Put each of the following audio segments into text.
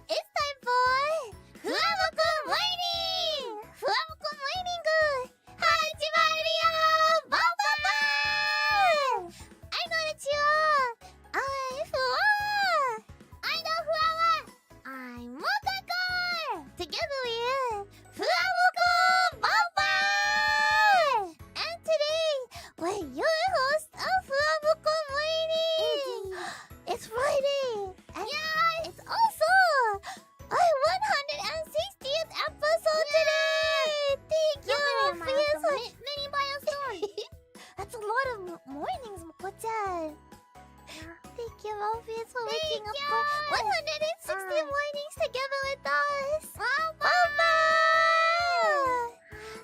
It's time for FUWAMOCO Morning! FUWAMOCO Morning! 𝗙𝗕𝗪𝗪𝗪 I know that you are! I'm FUWA! I know FUWA! I'm Roboco! Together we are FUWAMOCO Morning! And today, we're your host of FUWAMOCO Morning! It's Friday! And it's also our 160th episode today! Thank you for your many milestones! That's a lot of mornings, Moko-chan! Thank you, Morpheus, for waking up for 160 mornings together with us!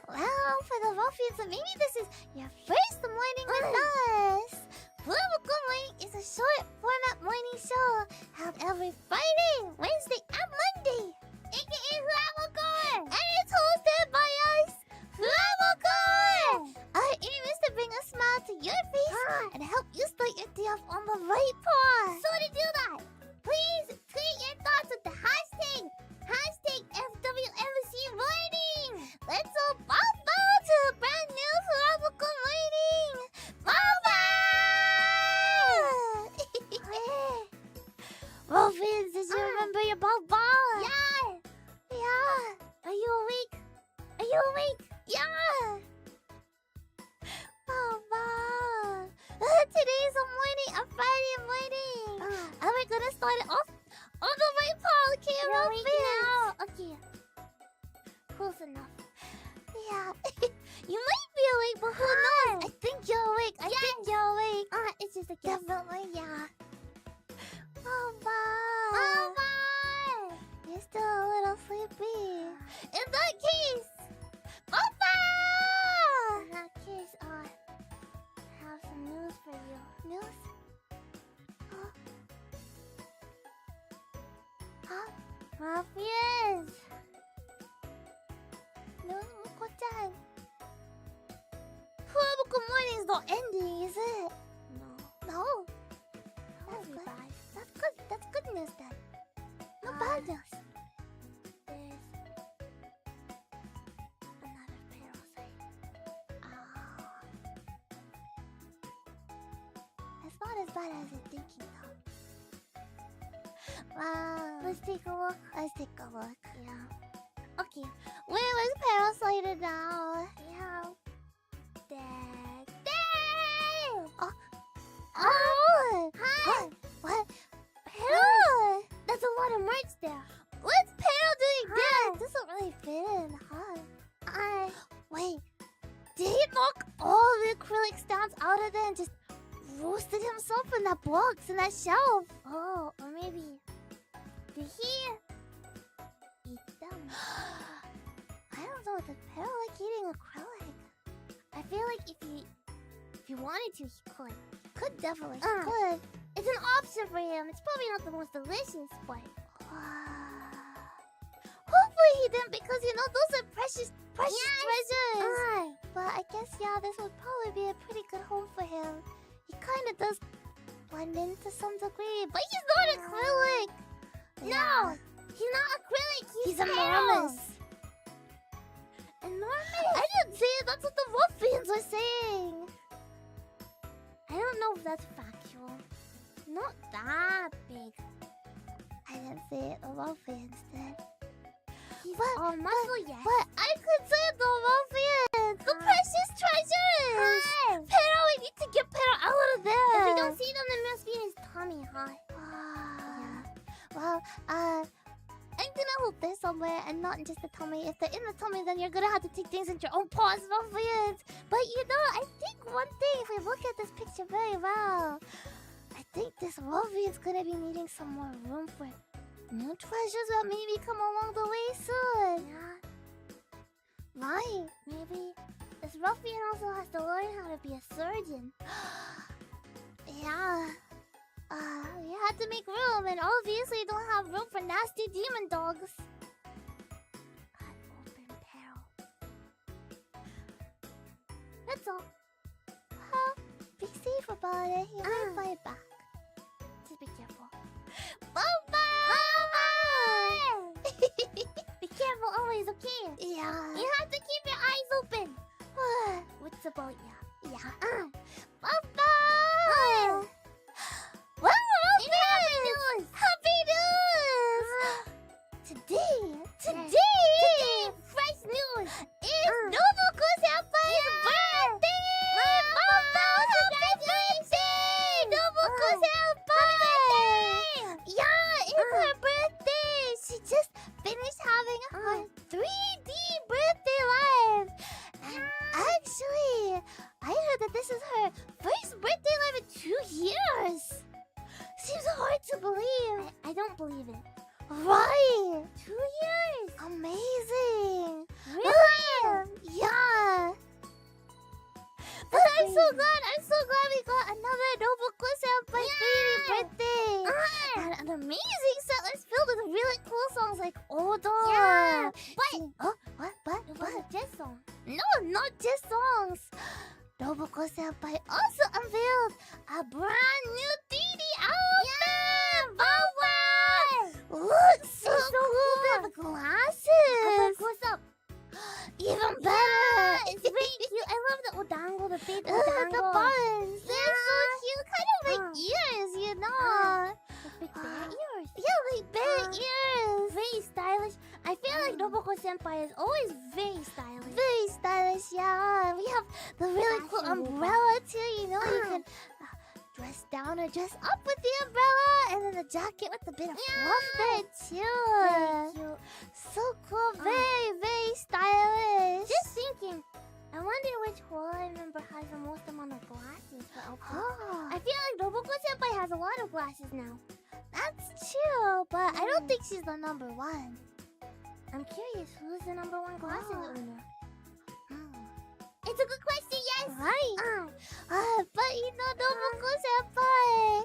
Well, for the Morpheus, maybe this is your first morning with us! FUWAMOCO Morning is a short format morning show held every Friday, Wednesday, and Monday, aka FUWAMOCO! And it's hosted by us, FUWAMOCO! Our aim is to bring a smile to your face and help you start your day off on the right path. So to do that, please tweet your thoughts with the hashtag #FWMC Morning. Let's all bow to a brand new FUWAMOCO Morning. Morpheus, did you remember your ball? Yeah. Are you awake? Yeah. Today's a Friday morning. And we're gonna start it off on the right path, okay, Morpheus? Okay. Close enough. Yeah. You might be awake, but who knows? I think you're awake. It's just a guess. Definitely, yeah. Mama! You're still a little sleepy. In that case, Mama! In that case, I have some news for you. News? Huh? Morpheus! No, Moko-chan. FUWAMOCO Morning's not ending, is it? No. That's good. That's good news then. No bad news. There's another parasite. It's not as bad as you're thinking though. Wow. Let's take a look. Yeah. Okay. Where was parasited now? Yeah. Dead. Oh! Hi! What? Pero! That's a lot of merch there. What's Pero doing there? It doesn't really fit in. Hi. Wait. Did he knock all the acrylic stands out of there and just roasted himself in that box, in that shelf? Oh, or maybe... Did he... eat them? I don't know. Does Pero like eating acrylic? I feel like if he wanted to, he could. Could definitely. Could. It's an option for him. It's probably not the most delicious, but... hopefully he didn't, because, those are precious treasures. But I guess, this would probably be a pretty good home for him. He kind of does blend in to some degree, but he's not acrylic. No, he's not acrylic. He's enormous. Enormous? I didn't say it. That's what the Ruffians were saying. I don't know if that's factual. Not that big. I didn't say it. The Ruffians did. He's all muscle, yes. But I could say the Ruffians. The precious treasures. Pero, we need to get Pero out of there. If we don't see them, they must be in his tummy, huh? Well, I'm gonna hope they're somewhere and not in just the tummy. If they're in the tummy, then you're gonna have to take things into your own paws, Ruffians. But I think one thing, if we look at this picture very well, I think this Ruffian's gonna be needing some more room for new treasures that maybe come along the way soon. Yeah. Right. Maybe this Ruffian also has to learn how to be a surgeon. Yeah. We had to make room, and obviously don't have room for nasty demon dogs. Cut open Pero. That's all. Be safe about it. He might fight back. Just be careful. Bye-bye! Be careful always, okay? Yeah. You have to keep your eyes open. What's about ya? Yeah. Bye-bye! Well, happy news! Happy news! Today, fresh news! It's Roboco Senpai's birthday! Congratulations! Roboco Senpai! Yeah, it's her birthday! She just finished having her 3D birthday live! And actually, I heard that this is her first birthday live in 2 years! Seems hard to believe. I don't believe it. Right! 2 years! Amazing! Really? Yeah! But I'm so glad we got another Roboco Senpai 3D birthday! And an amazing set list filled with really cool songs like Odo! Yeah! But just songs? No, not just songs! Roboco Senpai also unveiled a brand new 3D album! Wow! Looks so cool with the glasses! What's up? Even better! It's very cute. I love the odango, the big odango. The buns! They're so cute! Kind of like ears, you know? Like big bear ears? Yeah, like bear ears! Very stylish. I feel like Roboco Senpai is always very stylish. Very stylish, yeah. We have the really cool umbrella too, you know? You can dress down or dress up with the umbrella, and then the jacket with a bit of fluff there too. Very cute. So cool, very stylish. Just thinking, I wonder which hololive member has the most amount of glasses for outfits. I feel like Roboco Senpai has a lot of glasses now. That's true, but I don't think she's the number one. I'm curious, who's the number one glasses owner? It's a good question, yes! Right! But you know, Roboco Senpai!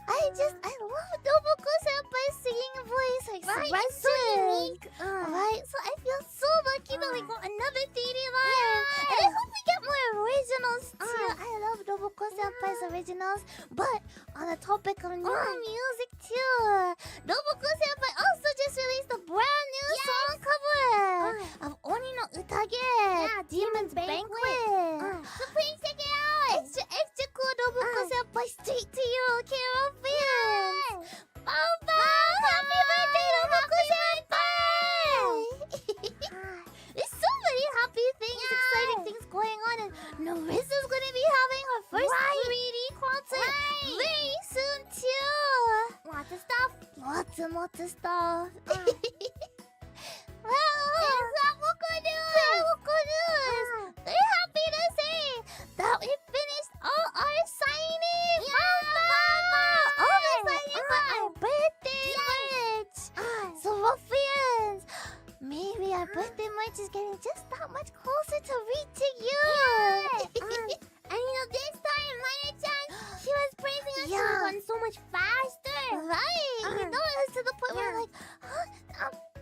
I love Roboco Senpai's singing voice! Like, right, it's so unique! Right, so I feel so lucky that we got another 3D live! And I hope we get more originals too! I love Roboco Senpai's originals, but on the topic of new music too! Roboco Senpai also just released a brand new song cover of Oni no Utage! Yeah, Demon's Banquet! So please check it out! Extra cool Roboco Senpai straight to you, okay, fans! Bye-bye! Happy birthday, Roboco Senpai! There's so many happy things, exciting things going on, and Narisa's gonna be having her first 3D concert very soon too! Lots of stuff! Lots of stuff! Well, it's Roboco News! We're happy to say that we finished all our signing! All the signing for our birthday merch! So, fans, maybe our birthday merch is getting just that much closer to reaching you! And you know, this time, Maya-chan, she was praising us. She was going so much faster! Right! You know, it was to the point where we're like,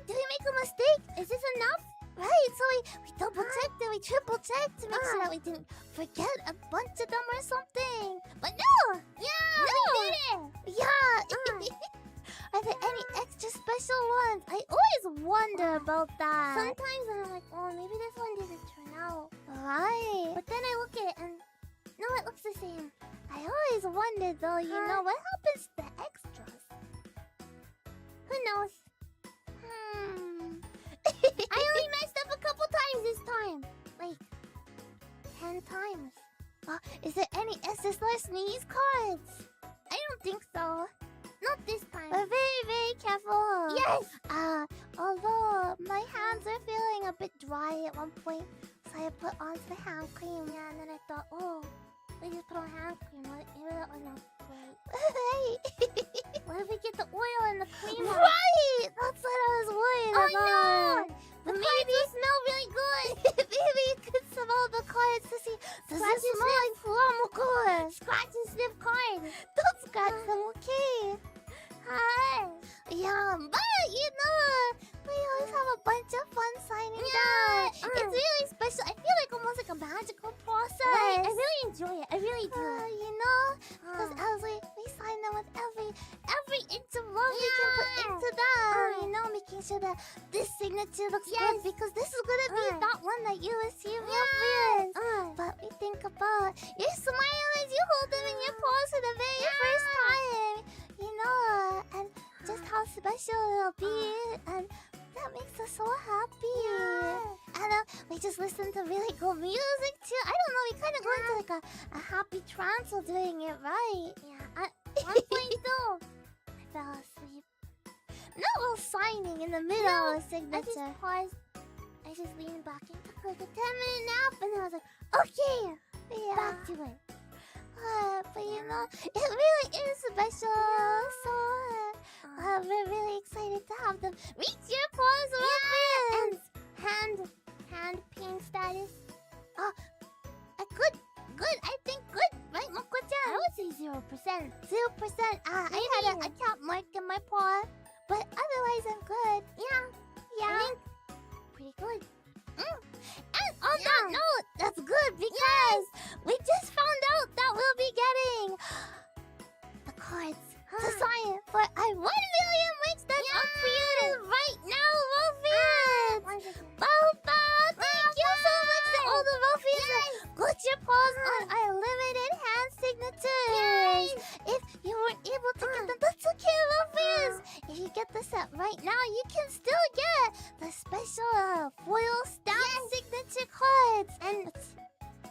did we make a mistake? Is this enough? Right, so we double-checked and we triple-checked to make sure that we didn't forget a bunch of them or something. But no! Yeah, we did it! Yeah! Are there any extra special ones? I always wonder about that. Sometimes I'm like, oh, maybe this one didn't turn out. Right. But then I look at it and, no, it looks the same. I always wonder though, you know, what happens to the extras? Who knows? I only messed up a couple times this time. Like, 10 times. Is there any SSR sneeze cards? I don't think so. Not this time. But very careful. Yes! Although my hands are feeling a bit dry at one point, so I put on the hand cream. Yeah, and then I thought, oh, we just put on hand cream. Maybe that was not great. What if we get the oil and the cream? Right! That's what I was worried about. Oh no! The cards will smell really good. Maybe you could smell the cards to see. Does it smell like FUWAMOCO? Scratch and sniff cards. Don't scratch them, okay? Hi. Yeah, but you know, we always have a bunch of fun signing down. It's really special. I feel like almost like a magical process. this signature looks good because this is gonna be that one that you assume your friends. But we think about your smile as you hold them in your paws for the very first time. You know, and just how special it'll be, and that makes us so happy. And we just listen to really cool music too. I don't know, we kind of go into like a happy trance while doing it right. Yeah, I'm playing too. I fell asleep. No, while signing in the middle of signature. I just paused. I just leaned back and took like a 10-minute nap, and then I was like, okay, back to it. But you know, it really is special. So we're really excited to have them reach your paws open. And hand pain status. Good. I think good, right, Moko-chan? I would say 0%. 0%. I had a cat mark in my paw, but otherwise I'm good. Yeah. I think pretty good. And on that note, that's good because we just found out that we'll be getting the cards to sign for our 1 million links that's up for you right now, Wolfians! Boba! Thank you so much to all the Wolfians that got your paws on our limited hand signatures. If you weren't able to get them, that's okay, Wolfians! If you get the set right now, you can still get the special foil stamp signature cards. And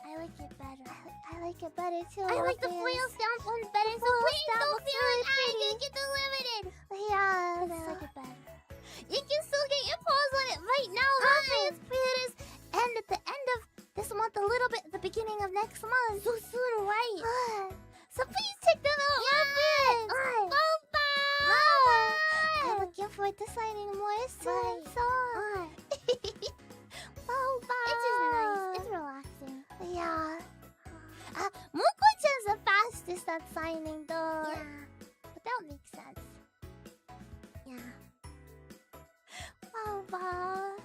I like it better. I like it better too. I like the foil stamp one better. So please don't feel like I can get the limited. Yeah, I like it better. You can still get your paws on it right now, Wolfians, Predators. And at the end of this month, a little bit at the beginning of next month. So soon, right? So please check them out, Wolfians. Bye-bye. I'm looking forward to signing more soon. Bye-bye. It's just nice. It's relaxing. Yeah. Moko-chan's the fastest at signing, though. Yeah. But that makes sense. Yeah. Wow.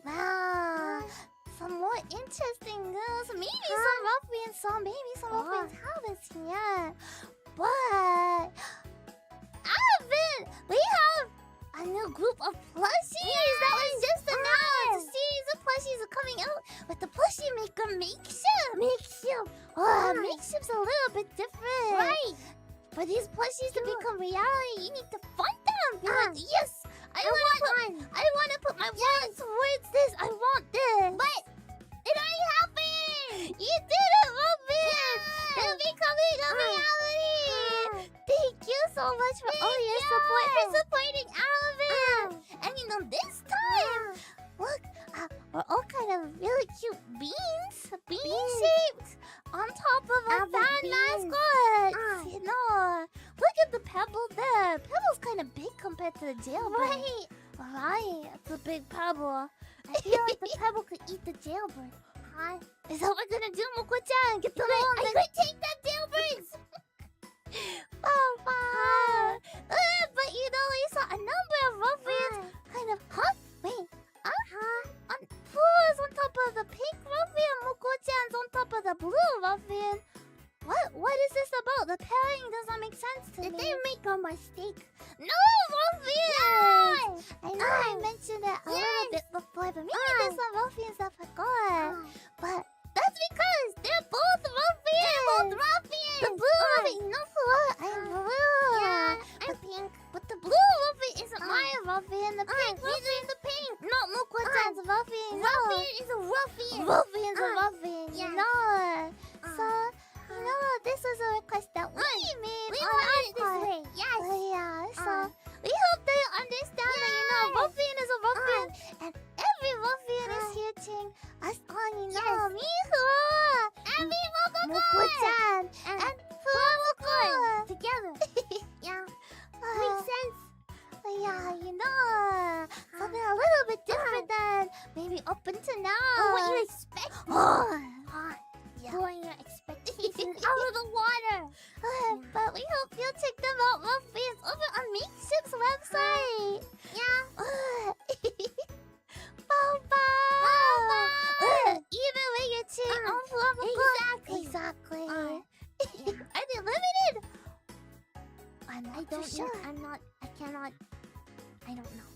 Wow. Some more interesting news. Maybe some Ruffians saw, maybe some Ruffians haven't seen yet. But we have a new group of plushies that was just announced. A series of plushies are coming out with the plushie maker Makeshift. Makeshift's a little bit different. Right. For these plushies to become reality, you need to fund them. Be like, yes, I want to put my wallet towards this. I want this. But it already happened. You did it, Wolfians. They're becoming a reality. Thank you so much for all your support, for supporting Alvin. And you know, this time, look, we're all kind of really cute bean shaped on top of a fan mascot. You know, look at the pebble there. Pebble's kind of big compared to the jailbird. Right, it's a big pebble. I feel like the pebble could eat the jailbird. Is that what we're gonna do, Moko-chan? Get the I could take that jailbird. But you know, we saw a number of Ruffians kind of, on paws on top of the pink Ruffian, Moko-chan's on top of the blue Ruffian. What is this about? The pairing doesn't make sense to me. Did they make a mistake? No, Ruffians! I know I mentioned it a little bit before, but maybe there's some Ruffians that forgot. But that's because they're both Ruffians! The blue Ruffian, you know what? I'm blue. Yeah, I'm pink. But the blue Ruffian isn't my Ruffian. The pink Ruffian is the pink. Not Moko-chan's Ruffian. Ruffian is a Ruffian. Ruffian's a Ruffian, you know. So, you know, this was a request that we made. We wanted it this way. Yes. So we hope they understand that, you know, Ruffian is a Ruffian. And every Ruffian is here cheering us on, you know. Miho! And Moko-chan! And FUWAMOCO! Together. Makes sense. Yeah, you know, something a little bit different than maybe up until now. What you expect? Blowing your expectations out of the water. But we hope you'll check them out, Ruffians, over on Makeshift's website. Even when you're cheering on FUWAMOCO. Exactly. Are they limited? I'm not too sure. I I don't know.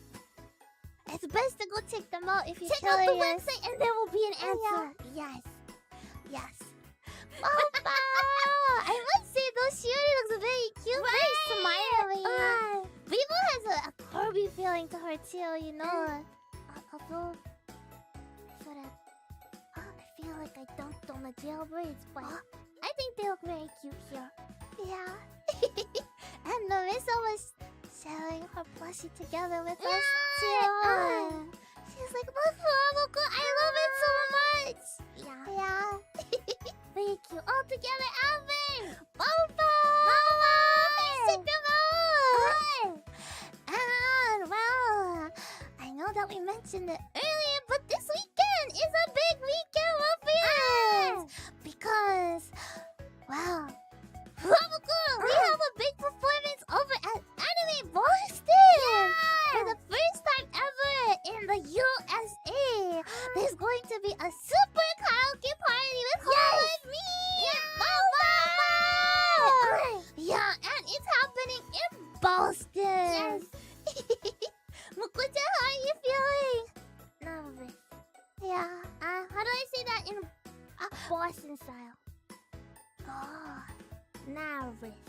It's best to go check them out if you're Check out the curious. website and there will be an answer. Yes. Yes. Papa! I must say, though, Shiori looks very cute, very smiley. Vivo has a Kirby feeling to her, too, you know. Although, sort of, I feel like I dunked on the jailbirds, but I think they look very cute here. Yeah. And Marissa was sharing her plushie together with us, too. She's like, look, Roboco, I love it so much. Yeah. Very cute. All together, Alvin! Boba! Check them out! And, well, I know that we mentioned it earlier, but this weekend is a big weekend for us! Because, well, Roboco, we have a big performance over at Anime Boston! For the first time ever in the USA, there's going to be a super karaoke party with hololive me and Boba! Yeah, and it's happening in Boston! Yes! Moko-chan, how are you feeling? Nervous. Yeah. How do I say that in Boston style? Oh, nervous.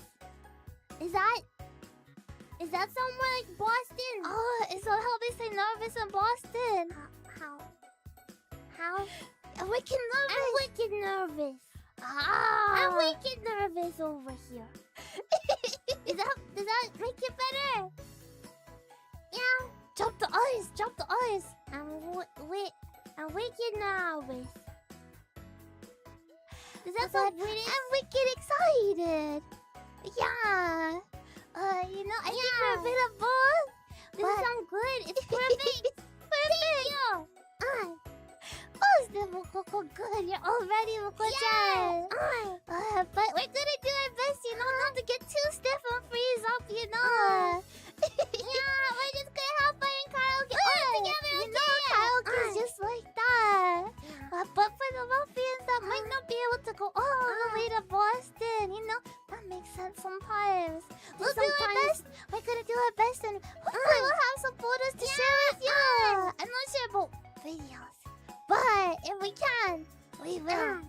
Is that somewhere like Boston? Oh, is that how they say nervous in Boston? How? I'm wicked nervous. I'm wicked nervous over here. Does that make it better? Yeah. Drop the eyes. I'm wicked nervous. Does that sound British? I'm wicked excited. Yeah. You know, I think we're a bit of both. This sounds good. It's perfect. Thank you. Boston, Mokoko, good. You're all ready, Moko-chan. But we're gonna do our best, you know, not to get too stiff and freeze up, you know. Yeah, we're just gonna have fun in karaoke all together. You know, karaoke is just like that. But for the ruffians that might not be able to go all the way to Boston, you know, that makes sense sometimes. We'll do our best. We're gonna do our best, and hopefully we'll have some photos to share with you. I'm not sure about videos, but if we can, we will.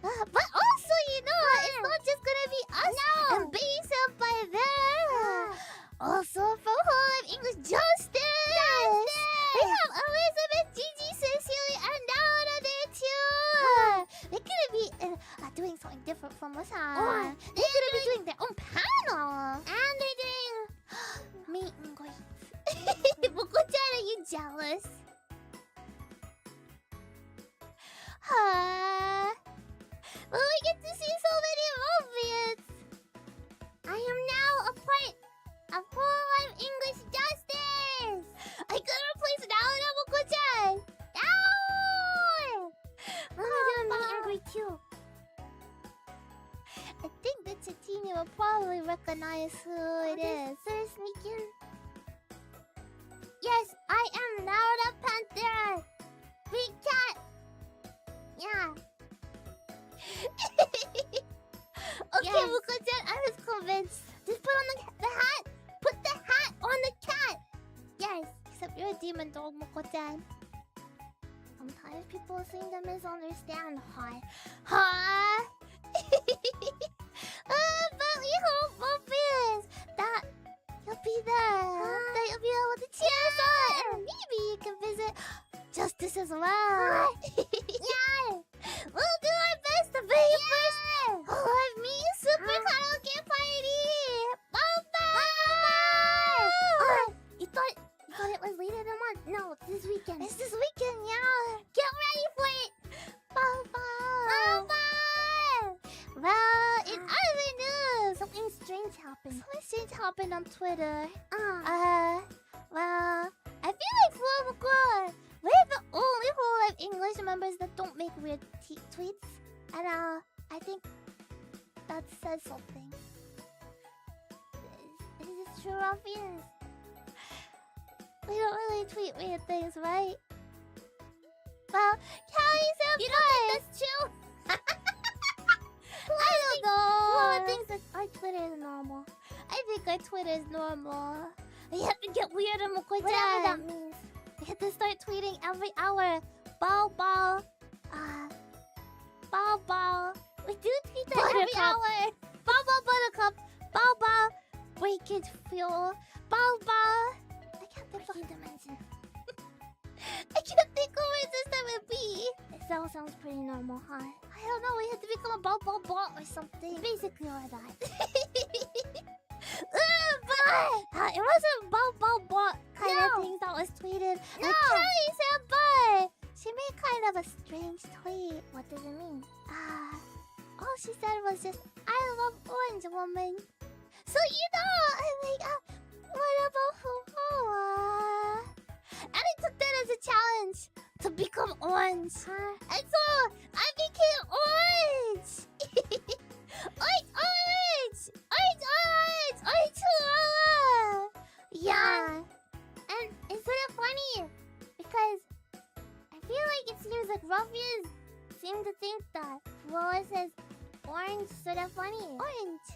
But also, you know, it's not just gonna be us and being served by them. Also from Hololive English Justice. We have Elizabeth, Gigi, Cecilia, and Donna there too. They're gonna be doing something different from us, huh? They're gonna be doing their own panel. And they're doing meet and greets. Moko-chan, are you jealous? Well, we get to see so many ruffians. I am now a part of Hololive English Justice. I could replace Donna, Moko-chan. Down! Let me do a meet and greet too. I think the Chatini will probably recognize who it is. They're sneaking. Yes, I am Naruto Panther. Big cat. Yeah. Okay, Moko-chan, I was convinced. Just put on the hat. Put the hat on the cat. Yes, except you're a demon dog, Moko-chan. Sometimes people seem to misunderstand. Huh? But we hope, Morpheus, that you'll be there. That you'll be able to cheer us on. And maybe you can visit Justice as well. Yeah. We'll do our best to be your first Hololive Me Super Karaoke Party. You thought it was later than month? No, it's this weekend. It's this weekend, yeah. Get ready for it. Bye-bye. Well, in other news, something strange happened. On Twitter. Well, I feel like Roboco, we're the only Hololive English members that don't make weird tweets. And I think that says something. Is this true, ruffians? We don't really tweet weird things, right? Well, Callie's a You don't think that's true? I don't know. Fluid thinks that our Twitter is normal. I think our Twitter is normal. We have to get weirder, Whatever Moko-chan. that means. We have to start tweeting every hour. Bao bao. Bao bao. We do tweet that every Buttercup. hour. Bao bao buttercup. Bao bao. Breakage fuel. Bao bao. I can't think of Dimension. I can't think of what this time would be. It all sounds pretty normal, huh? I don't know. We have to become a bao bao bot or something. Basically, or that. It wasn't bao bao bot kind of No. thing that was tweeted. No. Kelly Senpai! She made kind of a strange tweet. What does it mean? All she said was just, I love orange woman. So I'm like, what about Fuwa? And I took that as a challenge to become orange. And so I became orange. Orange, orange, orange, orange, orange, orange. Yeah. And it's sort of funny because I feel like it seems like ruffians seem to think that Lola says orange sort of funny. Orange.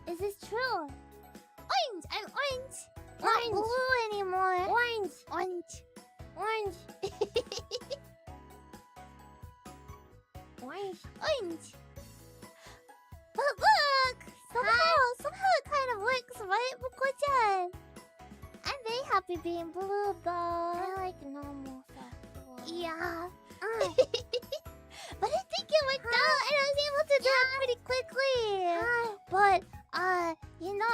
Is this true? Orange. I'm orange. Not Orange. blue anymore. Orange. Orange. Orange. Orange. Orange. But look! Somehow it kind of works, right, Moko-chan? I'm very happy being blue, though. I like normal stuff. Yeah. But I think it worked out, and I was able to do it pretty quickly. But,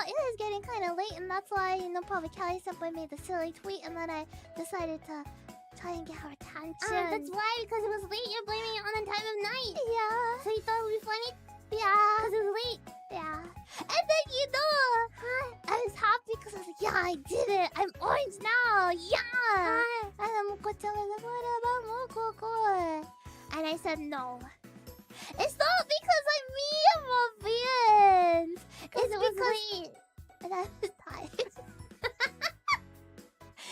it was getting kind of late, and that's why, probably Kelly Senpai made the silly tweet, and then I decided to try and get her attention. That's why, because it was late, you're blaming it on the time of night. Yeah. So you thought it would be funny Yeah. because it was late. Yeah. And then, I was happy because I was like, yeah, I did it. I'm orange now. Yeah. And then Moko-chan was like, what about Mokoko? And I said, no. It's not because I'm Ruffians. Because it was late. And I was tired.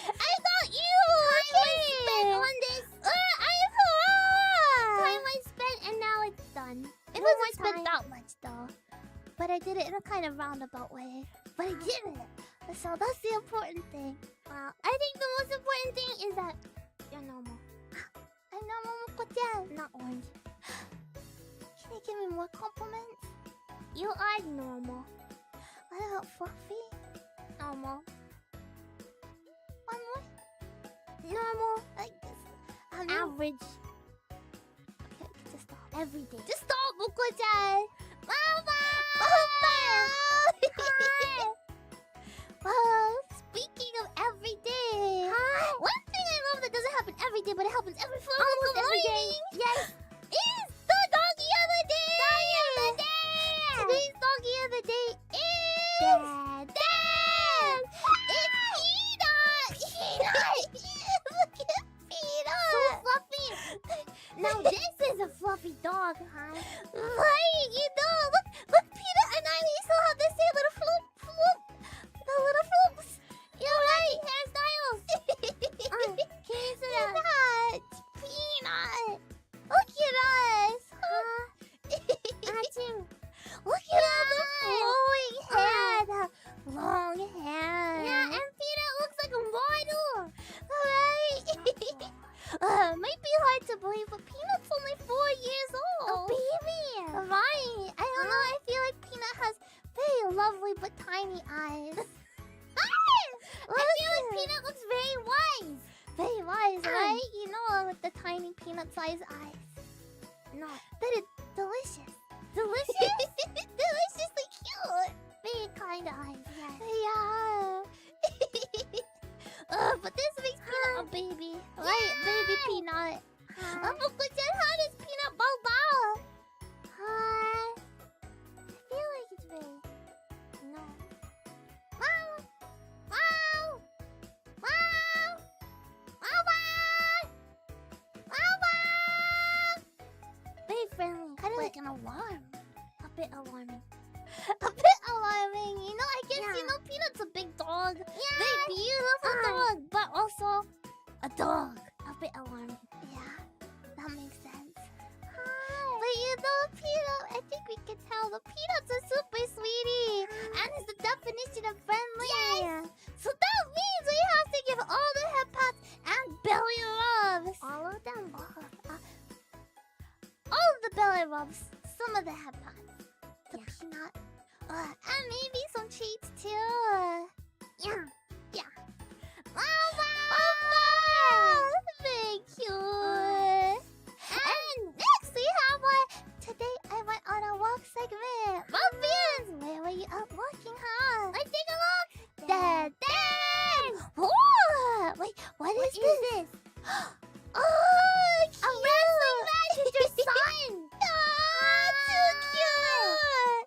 I thought you were Spent on this. Time I spent and now it's done. It No wasn't more spent time. that much though. But I did it in a kind of roundabout way. But I did it. So that's the important thing. I think the most important thing is that you're normal. I'm normal, Moko-chan. Not orange. Can you give me more compliments? You are normal. What about fluffy? Normal. One more? Normal. Like this. Average. Okay, just stop. Every day. Just stop, Moko-chan. Mama! Well, speaking of every day, Hi. one thing I love that doesn't happen every day, but it happens every Almost every day. morning. Yes. Is the doggy of the day. Doggy of the day. Today's doggy of the day is Dad. Dad. It's Peanut. Look at Peanut. So fluffy. Now this is a fluffy dog, huh? Right, look, Peanut and I, we still have the same little floop. The little floops. You're right. Hairstyles. Can you say that? Peanut. Peanut. Look at us. Matching. Look at all the flowing hair. The long hair. Yeah, and Peanut looks like a model. Right. Might be hard to believe, but Peanut's only 4 years old. baby. Right. I don't know. I feel like Peanut has very lovely but tiny eyes. I feel like Peanut looks very wise. Very wise, right? With the tiny peanut-sized eyes. No. That is delicious. Delicious? Deliciously cute. Very kind eyes, yes. Yeah. But this makes Peanut a baby. Right? Yeah. Baby Peanut. Hi. Moko-chan, how does Peanut bow bow? Hi. I feel like it's very... No. Wow. Wow. Wow. Wow, wow. Wow, wow. Very friendly. Kind of but like an alarm. a bit alarming. A bit alarming. I guess, Yeah. Peanut's a big dog. Yeah. Very beautiful dog, but also a dog. A bit alarming. Yeah, that makes sense. Hi. But Peanut I think we can tell the peanuts are super sweetie. And it's the definition of friendly. Yes. So that means we have to give all the head pats and belly rubs. All of them. All of the belly rubs. Some of the head pats. The peanut. And maybe some treats too. Yeah. Mama! Thank you. And next we have today I went on a walk segment. Ruffians! Where were you out walking, huh? Let's take a look. Dad! Whoa! Wait, what is this? Oh, cute! A wrestling match with your son. Too cute!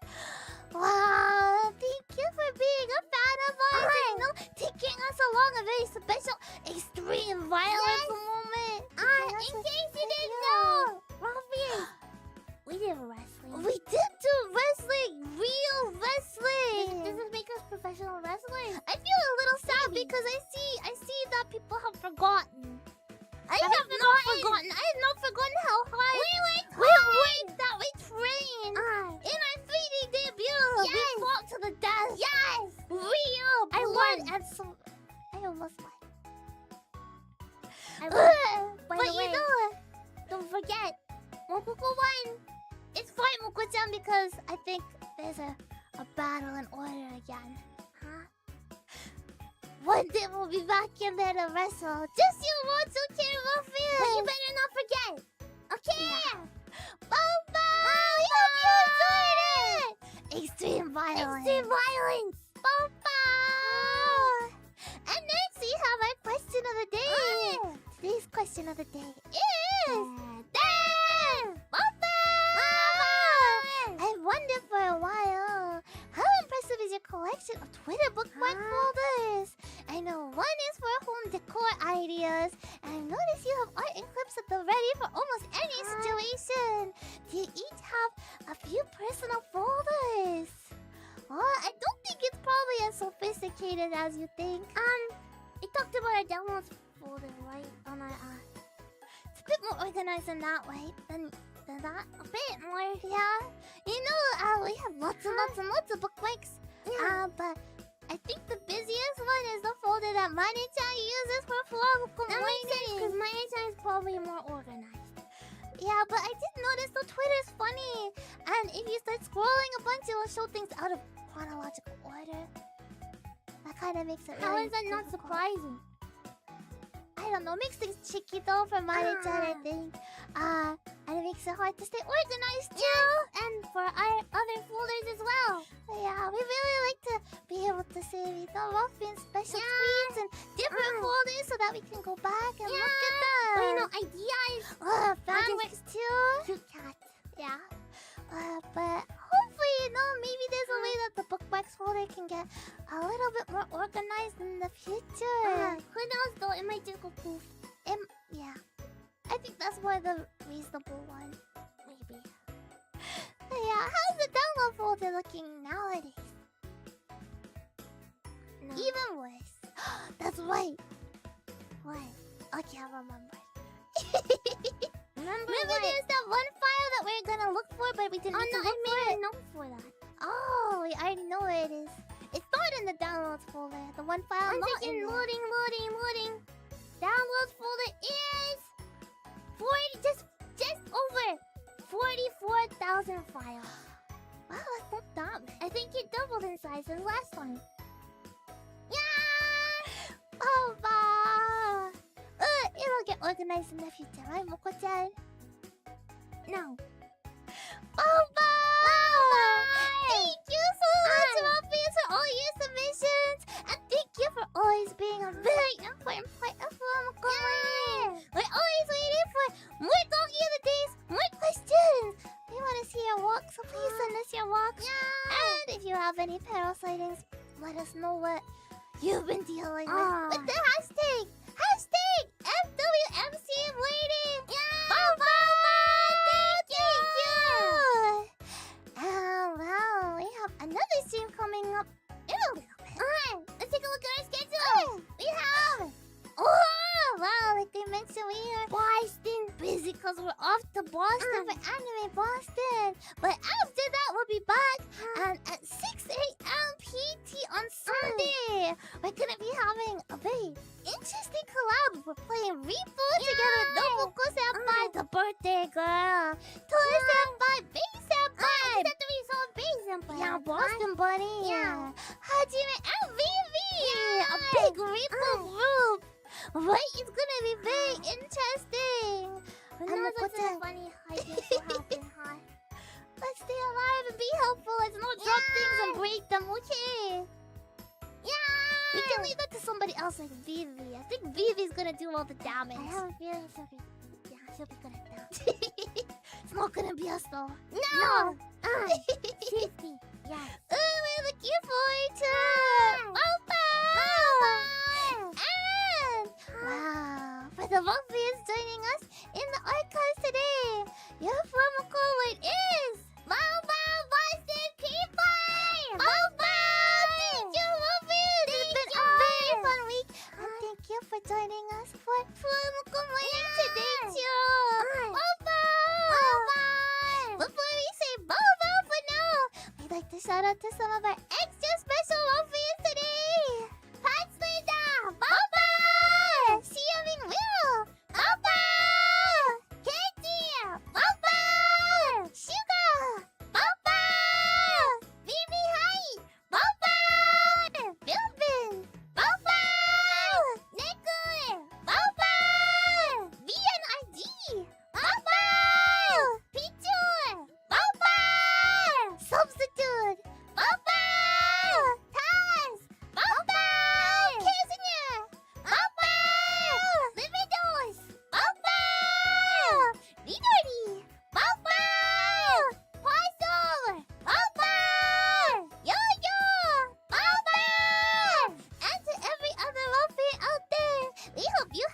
Wow, thank you for being a fan of us and taking us along a very special extreme violence moment. In case you didn't know, Ruffians, we did wrestling. We did do wrestling, real wrestling. Does this make us professional wrestlers? I feel a little sad because I see that people have forgotten. I have not forgotten how hard that we trained in our 3D debut. Yes. We fought to the death. Yes! Real. I blood won. and so I almost won. I won. By But the way, you know, don't forget, Roboco won. It's fine, Moko-chan, because I think there's a battle in order again. huh? One day we'll be back in there to wrestle. Just you once, okay, Ruffians? But you better not forget. Okay? Bye-bye! We hope you enjoyed it! Extreme violence. Extreme violence. Bye-bye! And next we have our question of the day. Today's question of the day is... I've wondered for a while, how impressive is your collection of Twitter bookmark folders? I know one is for home decor ideas, and I notice you have art and clips at the ready for almost any situation. Do you each have a few personal folders? Well, I don't think it's probably as sophisticated as you think. We talked about our downloads folder, right? On our It's a bit more organized in that way than that. A bit more, yeah. You know, we have lots and lots of bookmarks. But I think the busiest one is the folder that Mani-chan uses for FUWAMOCO That makes sense, because Morning. my is probably more organized. Yeah, but I did notice the Twitter's funny. And if you start scrolling a bunch, it will show things out of chronological order. That kind of makes it How really is that not difficult. surprising? I don't know, it makes things tricky though for Mani-chan, I think. And it makes it hard to stay organized too. Yes, and for our other folders as well. Yeah, we really like to be able to see the Ruffian special tweets and different folders so that we can go back and look at them. But you know, ideas. Fan works too. Cute cat. Yeah. But hopefully, you know, maybe there's a way that the bookmarks folder can get a little bit more organized in the future. Who knows though, it might just go poof. Yeah. I think that's more the reasonable one. Maybe. Yeah, how's the download folder looking nowadays? No. Even worse. That's right. What? Okay, I remember. Remember Remember what? there's that one file that we were gonna look for, but we didn't Oh need no, to I look for made it. a note for that. Oh, we already know where it is. It's stored in the downloads folder. The one file One not second, in there. loading. Downloads folder is 40, just over 44,000 files. Wow, that's not that bad. I think it doubled in size since last time. Yeah! Oh, bah! It'll get organized in the future, right, Moko-chan? No. Oh, bah! Thank you so much, Ruffians, for all your submissions! And thank you for always being a very important part of FUWAMOCO Morning! We're always waiting for more Doggie of the Days, more questions! We want to see your walk, so please send us your walks. And if you have any peril sightings, let us know what you've been dealing with the hashtag! Hashtag FWMC waiting! Bye-bye! Thank you! Well, we have another stream coming up in a little bit. Let's take a look at our schedule. We have... Oh, wow, like I mentioned, we are Boston. busy because we're off to Boston for Anime Boston. But after that, we'll be back and at 6 a.m. PT on Sunday. We're gonna be having a very interesting collab. We're playing Repo together with Roboco Senpai, the birthday girl, Toy Senpai, Baby Senpai. Except we saw Baby Senpai. Yeah, Boston Bunny. Yeah. Hajime and Vivi. Yeah. A big Repo group. Right? It's gonna be very interesting. Who knows what's so funny hijinks will happen, huh? Let's stay alive and be helpful. Let's not drop things and break them, okay? Yeah! We can leave that to somebody else like Vivi. I think Vivi's gonna do all the damage. I have a feeling she'll be good at that. It's not gonna be us though. No! Safety. Yes. We're looking forward to it. And wow, for the Ruffians joining us in the archives today, your FUWAMOCO word is Boston people! Thank you, Ruffians! It's been a very fun week. And thank you for joining us for FUWAMOCO Morning today too. Before we say bye for now, we'd like to shout out to some of our extra special Ruffians today. Pat Linda! Bye! Xiaoming Will! Bye! Katie! Bye! Sugar! Bye! Mimi Hai! Bye! Bilbin! Bye! Neko! Bye! VNIG! Bye! Pichu! Bye! Substitute! Bye! Taz! Bye! Kiznya! Bye! Libidos! Bye! Midori! Bye! Poisol! Bye! Yo-yo! Bye! And to every other Ruffian out there, we hope you